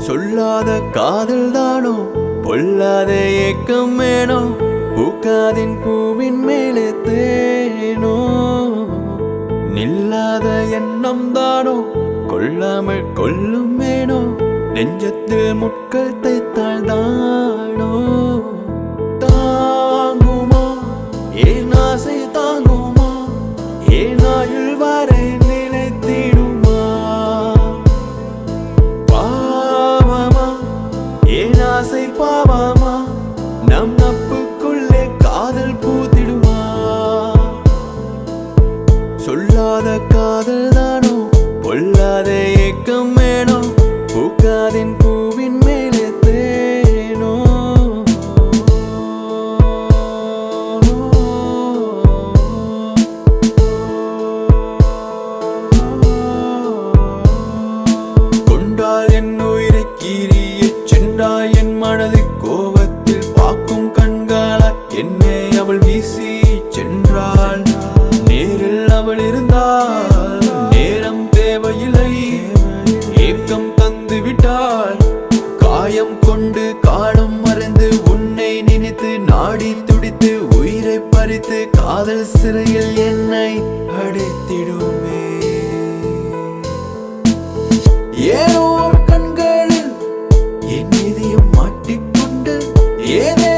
சொல்லாத காதல் தானோ பொல்லாத ஏக்கம் வேணோ பூக்காதின் பூவின் மேலே தேனோ நில்லாத எண்ணம் தானோ கொள்ளாமல் கொல்லும் வேணோ நெஞ்சத்தில் முட்கள் தைத்தாள் தானோ தாங்குமா ஏன் ஆசை தாங்குமா ஏன் ஆயுள் வரை நிலைத்திடுமா பாவமா ஏன் ஆசை பாவமா நம் நட்புக்குள்ளே காதல் பூத்திடுமா சொல்லாத காதல் தானோ பொல்லாத ஏக்கம் வேணோ பூக்காதின் பூவின் மேலே தேனோ கொண்டால் என் உயிரை கீறியச் சென்றாய் என் மனதை கோபத்தில் பார்க்கும் கண்களால் என்னை அவள் வீசி சென்றாள் நேரில் அவள் இருந்தால் நேரம் தேவையில்லை ஏக்கம் தந்து விட்டாள் காயம் கொண்டு காலம் மறைந்து உன்னை நினைத்து நாடி துடித்து உயிரை பறித்து காதல் சிறையில் என்னை அடைத்திடுமே ஏனோ கண்களில் என் இதயம் மாட்டிக்கொண்டு ஏதே